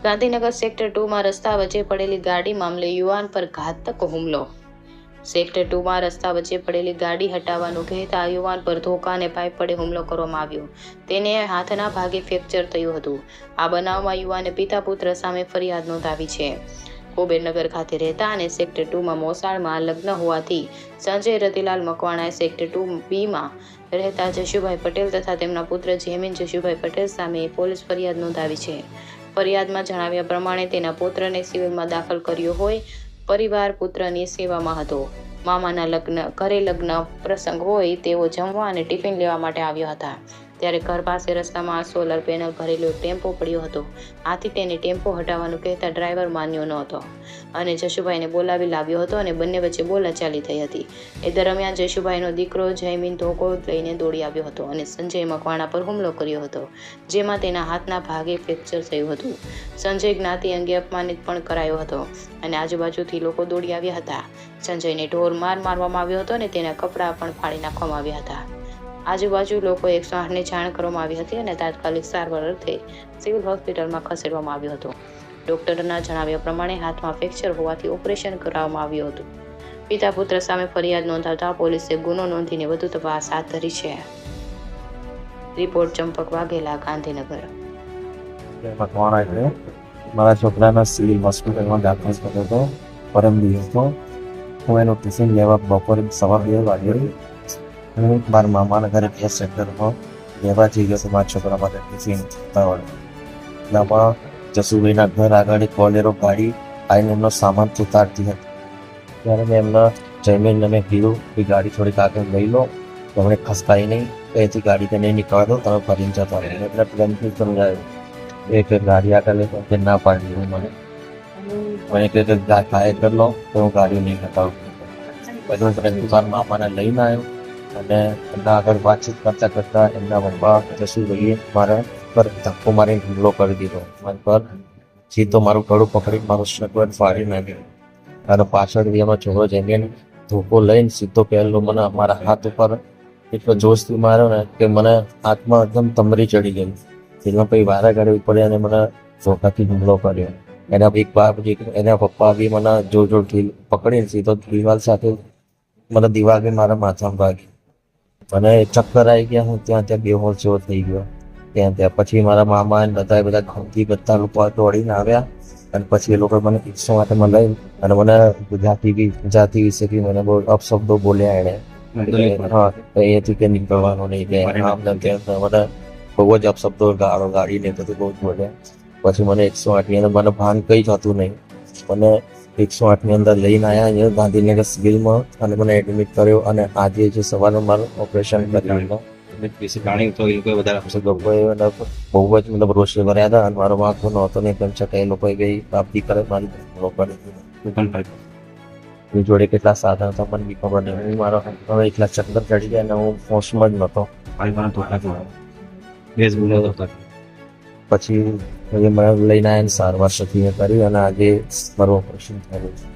Gandhinagar sector 2માં રસ્તા વચ્ચે પડેલી ગાડી મામલે યુવાન પર ઘાતક હુમલો। સેક્ટર 2માં રસ્તા વચ્ચે પડેલી ગાડી હટાવવાનું કહેતા યુવાન પર ધોકા અને પાઇપ વડે હુમલો કરવામાં આવ્યો। તેને હાથના ભાગે ફ્રેક્ચર થયું હતું। આ બનાવમાં યુવાને પિતા પુત્ર સામે ફરિયાદ નોંધાવી છે। કુબેરનગર ખાતે રહેતા અને સેક્ટર 2માં મોસાળમાં લગ્ન હોવાથી સંજય રતિલાલ મકવાણાએ સેક્ટર 2બીમાં રહેતા જશુભાઈ પટેલ તથા તેમના પુત્ર જયમીન જશુભાઈ પટેલ સામે પોલીસ ફરિયાદ નોંધાવી છે। ફરિયાદમાં જણાવ્યા પ્રમાણે તેના પુત્રને સિવિલમાં દાખલ કર્યો હોય। પરિવાર પુત્રની સેવામાં હતો। મામાના ઘરે લગ્ન પ્રસંગ હોય તેઓ જમવા અને ટિફિન લેવા માટે આવ્યા હતા। ત્યારે ઘર પાસે રસ્તામાં સોલર પેનલ ભરેલો ટેમ્પો પડ્યો હતો। આથી તેને ટેમ્પો હટાવવાનું કહેતા ડ્રાઈવર માન્યો ન હતો અને જશુભાઈને બોલાવી લાવ્યો હતો અને બંને વચ્ચે બોલાચાલી થઈ હતી। એ દરમિયાન જશુભાઈનો દીકરો જયમીન ધોકો લઈને દોડી આવ્યો હતો અને સંજય મકવાણા પર હુમલો કર્યો હતો, જેમાં તેના હાથના ભાગે ફ્રેક્ચર થયું હતું। સંજય જ્ઞાતિ અંગે અપમાનિત પણ કરાયો હતો અને આજુબાજુથી લોકો દોડી આવ્યા હતા। સંજયને ઢોર મારવામાં આવ્યો હતો અને તેના કપડાં પણ ફાડી નાખવામાં આવ્યા હતા। આજુબાજુ લોકો 108ને જાણ કરવામાં આવી હતી અને તાત્કાલિક સારવાર અર્થે સિવિલ હોસ્પિટલમાં ખસેડવામાં આવ્યો હતો। ડોક્ટરના જણાવ્યા પ્રમાણે હાથમાં ફ્રેક્ચર હોવાથી ઓપરેશન કરાવવામાં આવ્યું હતું। પિતા પુત્ર સામે ફરિયાદ નોંધાવતા પોલીસે ગુનો નોંધીને વધુ તપાસ હાથ ધરી છે। રિપોર્ટ ચંપક વાઘેલા, ગાંધીનગર। મારા છોકરાના સિવિલ હોસ્પિટલમાં દાખલ કર્યો હતો પરમ દિવસનો। હું એનું ટિફિન લેવા બપોરે 2:30 વાગે હું મારા મામાના ઘરે ગેસ સેન્ટરમાં લેવા જઈ ગયો હતો મારા છોકરા માટે ટિફિન એટલામાં જસુભાઈના ઘર આગળ એક બોલેરો ગાડી આવીને એમનો સામાન ઉતારતી હતી। ત્યારે મેં એમના જયમીનને મેં કીધું કે ગાડી થોડીક આગળ લઈ લો, તો એમણે ખસકાઈ નહીં, અહીંથી ગાડી નહીં નીકળવા દો, તમે ફરીને જતા રહો। એટલે પ્રેમથી સમજાયું એક ગાડી આગળ લઈ કે ના પાડી મને કહે કે ગાય કરી લો તો હું ગાડી નહીં હટાવું। બધું પ્રેમથી મારા મામાને લઈને આવ્યો અને એમના આગળ વાતચીત કરતા કરતા એમના પપ્પા જસુભાઈએ મારા પર ધક્કો મારીને હુમલો કરી દીધો। મારા પર સીધો મારું ગળું પકડી મારું શગવડ ફાડી નાખ્યો અને પાછળથી એમાં છોકરો જઈને ધોકો લઈને સીધો પહેલો મને મારા હાથ ઉપર એટલો જોશથી માર્યો ને કે મને હાથમાં એકદમ તમરી ચડી ગઈ। એમાં પછી વારા કાઢવી પડે અને મને ધોકાથી હુમલો કર્યો। એના પપ્પા બી મને જોર જોરથી પકડીને સીધો દિવાલ સાથે મને દિવાલ બી મારા માથામાં ભાગી। મને ચક્કર આવી ગયા, હું ત્યાં બેહોશ જેવો થઈ ગયો। ત્યાં પછી મારા મામા બધા ઘરથી બધા લોકો દોડીને આવ્યા અને પછી એ લોકો મને 108માં લઈ અને મને ગુજરાતી વિશે બી મને બહુ અપશબ્દો બોલ્યા એણે। હા, અહીંયાથી કે નીકળવાનું નહીં કે આમ તેમ મને બહુ જ અપશબ્દો ગાડીને બધું બહુ જ બોલ્યા। પછી મને 108ની અંદર મને ભાન કંઈ જ હતું નહીં। મને 108ની અંદર લઈને આવ્યા અહીંયા ગાંધીનગર સિવિલમાં અને મને એડમિટ કર્યો અને આજે જે સવારે મારું ઓપરેશન કર્યું। બહુ જ મતલબ રોષે ભર્યા હતા અને મારો વાંક નહોતો નહીં, તેમ છતાં એ લોકોએ ગઈ પ્રાપ્તિ કરે મારી જોડે કેટલા સાધન હતા મને બી ખબર નહીં। હું મારો હવે એટલા ચક્કર ચડી ગયા અને હું હોશમાં જ નહોતો। પછી મને લઈને આવીને સારવાર સથી કરી અને આજે મારું ઓપરેશન થયું છે।